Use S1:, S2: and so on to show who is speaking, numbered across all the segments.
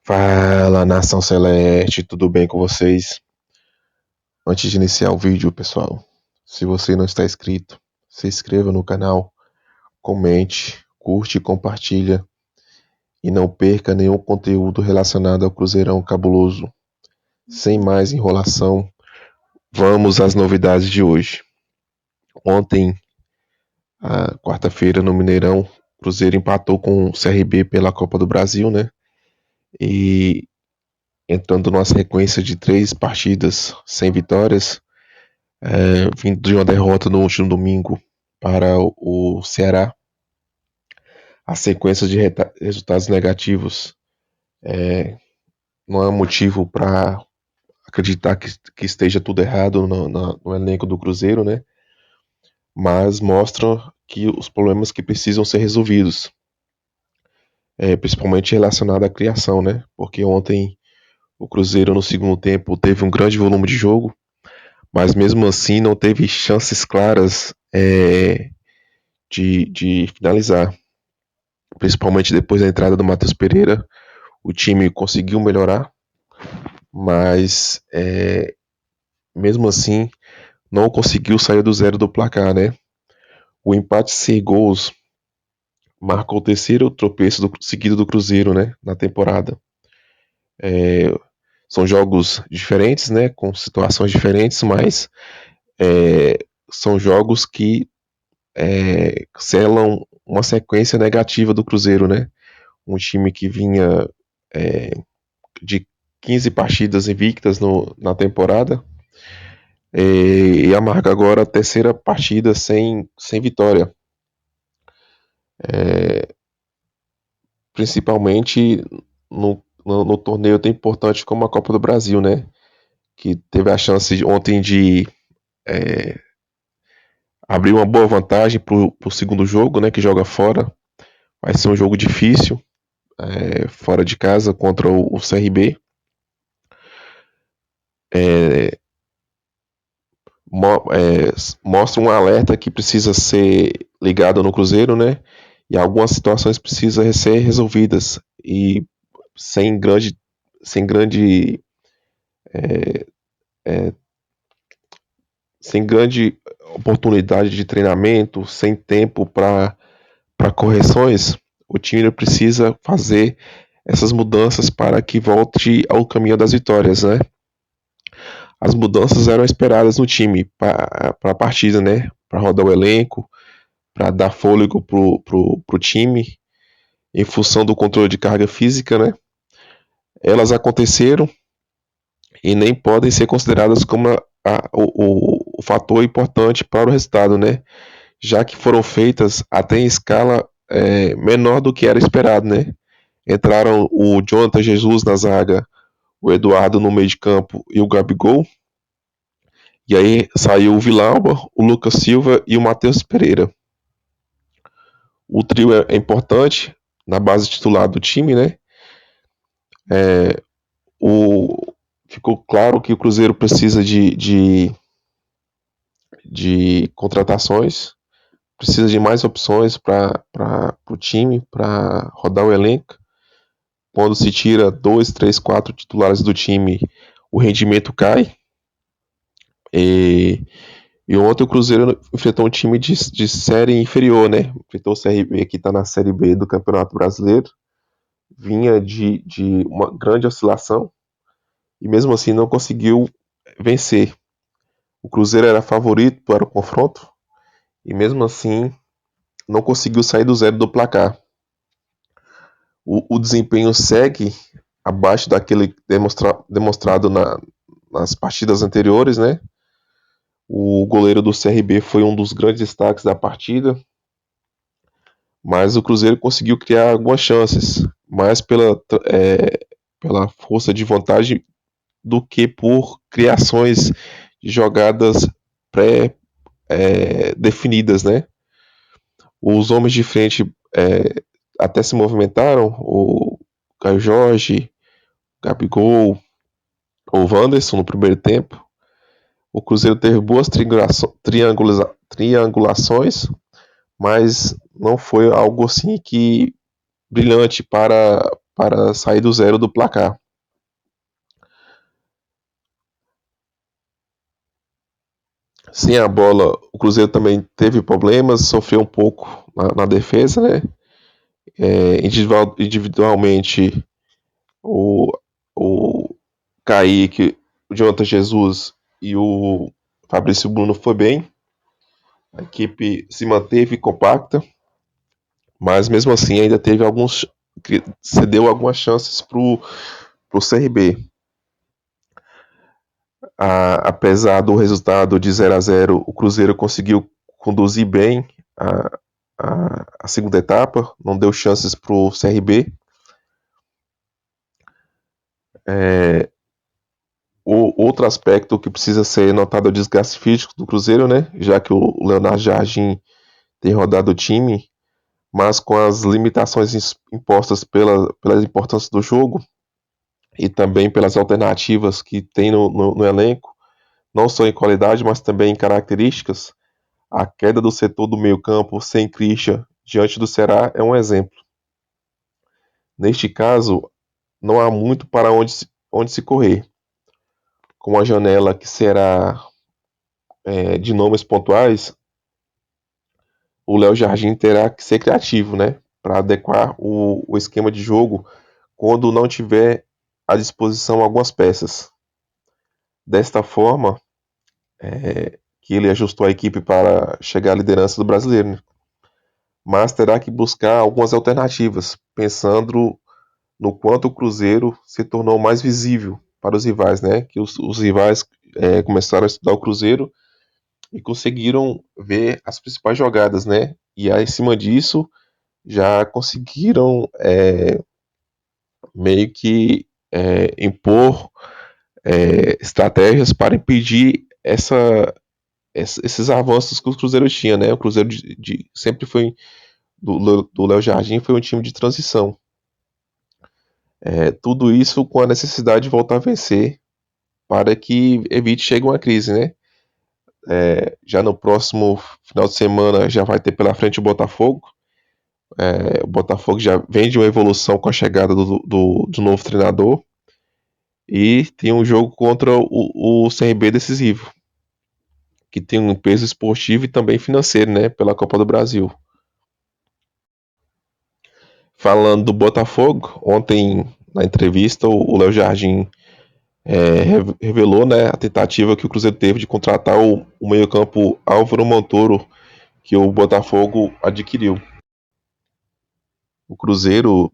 S1: Fala, nação celeste, tudo bem com vocês? Antes de iniciar o vídeo, pessoal, se você não está inscrito, se inscreva no canal, comente, curte e compartilha e não perca nenhum conteúdo relacionado ao Cruzeirão Cabuloso. Sem mais enrolação, vamos às novidades de hoje. Ontem, quarta-feira, no Mineirão, o Cruzeiro empatou com o CRB pela Copa do Brasil, né? E entrando numa sequência de 3 partidas sem vitórias, vindo de uma derrota no último domingo para o Ceará, a sequência de resultados negativos não é motivo para acreditar que esteja tudo errado no elenco do Cruzeiro, né? Mas mostra que os problemas que precisam ser resolvidos, principalmente relacionado à criação, né? Porque ontem o Cruzeiro no segundo tempo teve um grande volume de jogo, mas mesmo assim não teve chances claras de finalizar. Principalmente depois da entrada do Matheus Pereira, o time conseguiu melhorar, mas mesmo assim não conseguiu sair do zero do placar, né? O empate sem gols marcou o terceiro tropeço seguido do Cruzeiro, né, na temporada. São jogos diferentes, né, com situações diferentes, mas são jogos que selam uma sequência negativa do Cruzeiro, né? Um time que vinha de 15 partidas invictas na temporada e amarga agora a terceira partida sem vitória. Principalmente no torneio tão importante como a Copa do Brasil, né? Que teve a chance ontem de abrir uma boa vantagem pro segundo jogo, né? Que joga fora. Vai ser um jogo difícil, fora de casa contra o CRB. Mostra um alerta que precisa ser ligado no Cruzeiro, né? E algumas situações precisam ser resolvidas e sem grande sem grande oportunidade de treinamento, sem tempo para correções, o time precisa fazer essas mudanças para que volte ao caminho das vitórias, né? As mudanças eram esperadas no time para a partida, né? Para rodar o elenco, para dar fôlego pro time, em função do controle de carga física, né? Elas aconteceram e nem podem ser consideradas como o fator importante para o resultado, né? Já que foram feitas até em escala menor do que era esperado, né? Entraram o Jonathan Jesus na zaga, o Eduardo no meio de campo e o Gabigol. E aí saiu o Villalba, o Lucas Silva e o Matheus Pereira. O trio é importante na base titular do time, né? Ficou claro que o Cruzeiro precisa de contratações, precisa de mais opções para o time, para rodar o elenco. Quando se tira 2, 3, 4 titulares do time, o rendimento cai. E ontem o Cruzeiro enfrentou um time de série inferior, né? Enfrentou o CRB, que está na Série B do Campeonato Brasileiro. Vinha de uma grande oscilação e mesmo assim não conseguiu vencer. O Cruzeiro era favorito para o confronto e mesmo assim não conseguiu sair do zero do placar. O desempenho segue abaixo daquele demonstrado nas partidas anteriores, né? O goleiro do CRB foi um dos grandes destaques da partida, mas o Cruzeiro conseguiu criar algumas chances, mais pela força de vontade do que por criações de jogadas pré-definidas, né? Os homens de frente até se movimentaram, o Caio Jorge, Gabigol, o Wanderson no primeiro tempo. O Cruzeiro teve boas triangulações, mas não foi algo assim que brilhante para para sair do zero do placar. Sem a bola, o Cruzeiro também teve problemas, sofreu um pouco na defesa, né? Individualmente, o, o Kaique, o Jonathan Jesus e o Fabrício Bruno foi bem. A equipe se manteve compacta, mas mesmo assim ainda teve alguns. Cedeu algumas chances para o CRB. Apesar do resultado de 0-0, o Cruzeiro conseguiu conduzir bem a segunda etapa, não deu chances para o CRB. Outro aspecto que precisa ser notado é o desgaste físico do Cruzeiro, né? Já que o Leonardo Jardim tem rodado o time, mas com as limitações impostas pela importância do jogo e também pelas alternativas que tem no elenco, não só em qualidade, mas também em características, a queda do setor do meio-campo sem Christian diante do Ceará é um exemplo. Neste caso, não há muito para onde se correr. Com a janela que será de nomes pontuais, o Léo Jardim terá que ser criativo, né? Para adequar o esquema de jogo quando não tiver à disposição algumas peças. Desta forma, que ele ajustou a equipe para chegar à liderança do brasileiro, né? Mas terá que buscar algumas alternativas, pensando no quanto o Cruzeiro se tornou mais visível para os rivais, né? Que os rivais começaram a estudar o Cruzeiro e conseguiram ver as principais jogadas, né? E aí, em cima disso, já conseguiram meio que impor estratégias para impedir esses avanços que o Cruzeiro tinha, né? O Cruzeiro sempre foi do Léo Jardim foi um time de transição. Tudo isso com a necessidade de voltar a vencer para que evite chegue uma crise, né? Já no próximo final de semana já vai ter pela frente o Botafogo. O Botafogo já vem de uma evolução com a chegada do novo treinador e tem um jogo contra o CRB decisivo, que tem um peso esportivo e também financeiro, né? Pela Copa do Brasil. Falando do Botafogo, ontem na entrevista o Léo Jardim revelou, né, a tentativa que o Cruzeiro teve de contratar o meio-campo Álvaro Montoro, que o Botafogo adquiriu. O Cruzeiro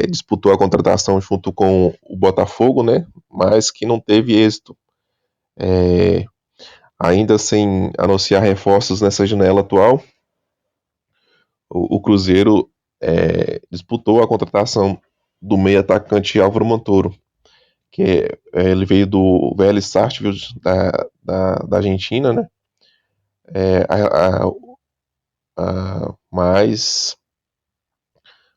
S1: disputou a contratação junto com o Botafogo, né, mas que não teve êxito. Ainda sem anunciar reforços nessa janela atual, o Cruzeiro disputou a contratação do meio atacante Álvaro Montoro, que ele veio do Vélez Sarsfield da Argentina, né? É, a, mas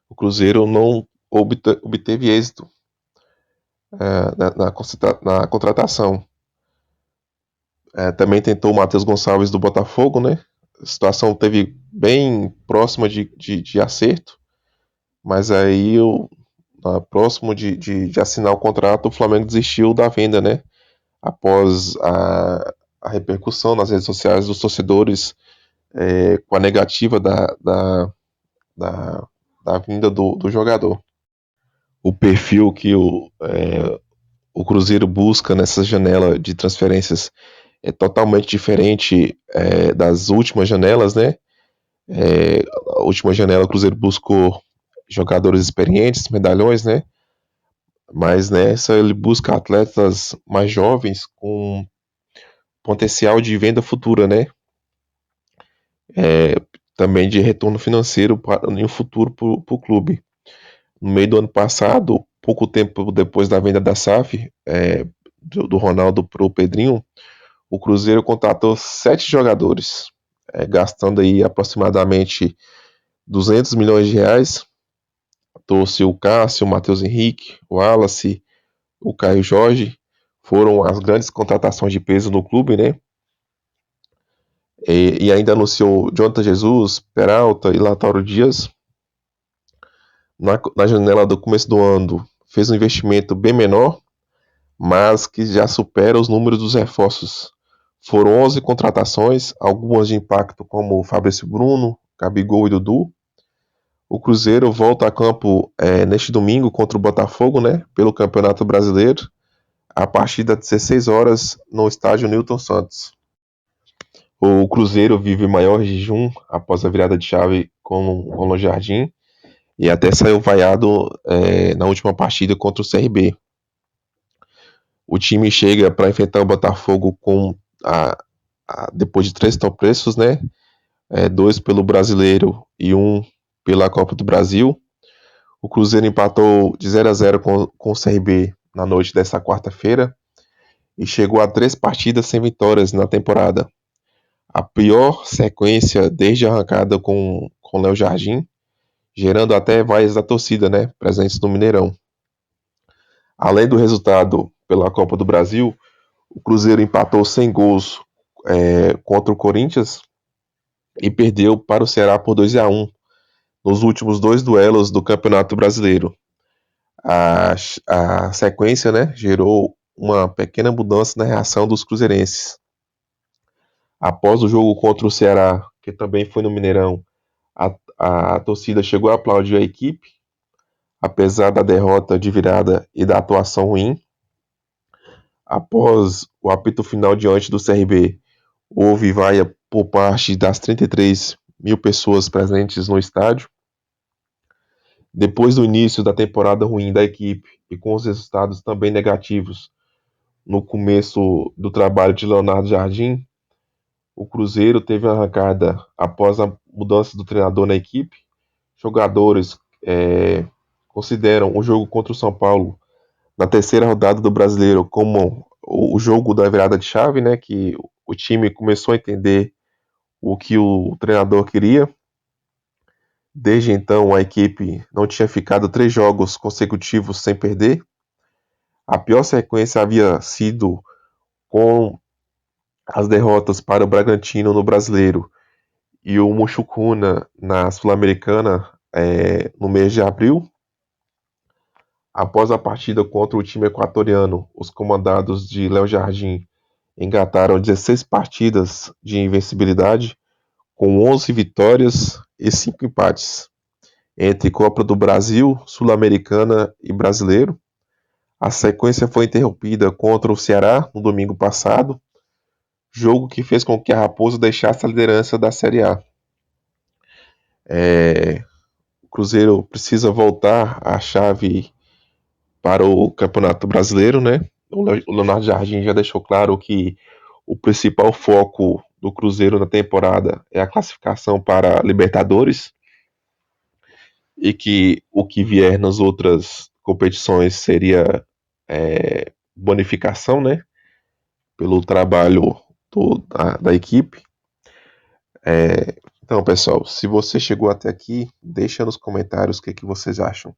S1: o Cruzeiro não obteve êxito na contratação. Também tentou o Matheus Gonçalves do Botafogo, né? A situação teve bem próxima de acerto, mas aí próximo de assinar o contrato, o Flamengo desistiu da venda, né? Após a repercussão nas redes sociais dos torcedores com a negativa da, da vinda do jogador. O perfil que o Cruzeiro busca nessa janela de transferências é totalmente diferente das últimas janelas, né? A última janela o Cruzeiro buscou jogadores experientes, medalhões, né? Mas nessa ele busca atletas mais jovens com potencial de venda futura, né? Também de retorno financeiro em um futuro para o clube. No meio do ano passado, pouco tempo depois da venda da SAF, do Ronaldo para o Pedrinho, o Cruzeiro contratou 7 jogadores, gastando aí aproximadamente 200 milhões de reais. Trouxe o Cássio, o Matheus Henrique, o Wallace, o Caio Jorge, foram as grandes contratações de peso no clube, né? E ainda anunciou Jonathan Jesus, Peralta e Lautaro Dias. Na janela do começo do ano, fez um investimento bem menor, mas que já supera os números dos reforços. Foram 11 contratações, algumas de impacto como o Fabrício Bruno, Gabigol e Dudu. O Cruzeiro volta a campo neste domingo contra o Botafogo, né, pelo Campeonato Brasileiro, a partir das 16 horas no estádio Newton Santos. O Cruzeiro vive maior jejum após a virada de chave com o Ronald Jardim e até saiu vaiado na última partida contra o CRB. O time chega para enfrentar o Botafogo depois de 3 tropeços, né? Dois pelo Brasileiro e um pela Copa do Brasil. O Cruzeiro empatou de 0-0 com o CRB na noite desta quarta-feira e chegou a 3 partidas sem vitórias na temporada. A pior sequência desde a arrancada com Léo Jardim, gerando até vaias da torcida, né, presentes no Mineirão. Além do resultado pela Copa do Brasil, o Cruzeiro empatou sem gols contra o Corinthians e perdeu para o Ceará por 2-1 nos últimos 2 duelos do Campeonato Brasileiro. A sequência, né, gerou uma pequena mudança na reação dos cruzeirenses. Após o jogo contra o Ceará, que também foi no Mineirão, a torcida chegou a aplaudir a equipe, apesar da derrota de virada e da atuação ruim. Após o apito final diante do CRB, houve vaia por parte das 33 mil pessoas presentes no estádio. Depois do início da temporada ruim da equipe e com os resultados também negativos no começo do trabalho de Leonardo Jardim, o Cruzeiro teve uma arrancada após a mudança do treinador na equipe. Jogadores consideram o jogo contra o São Paulo na terceira rodada do Brasileiro como o jogo da virada de chave, né? Que o time começou a entender o que o treinador queria. Desde então, a equipe não tinha ficado 3 jogos consecutivos sem perder. A pior sequência havia sido com as derrotas para o Bragantino no Brasileiro e o Muxucuna na Sul-Americana no mês de abril. Após a partida contra o time equatoriano, os comandados de Léo Jardim engataram 16 partidas de invencibilidade, com 11 vitórias e 5 empates, entre Copa do Brasil, Sul-Americana e Brasileiro. A sequência foi interrompida contra o Ceará no domingo passado, jogo que fez com que a Raposa deixasse a liderança da Série A. O Cruzeiro precisa voltar a chave para o Campeonato Brasileiro, né? O Leonardo Jardim já deixou claro que o principal foco do Cruzeiro na temporada é a classificação para a Libertadores e que o que vier nas outras competições seria bonificação, né? Pelo trabalho da equipe. Então, pessoal, se você chegou até aqui, deixa nos comentários o que vocês acham.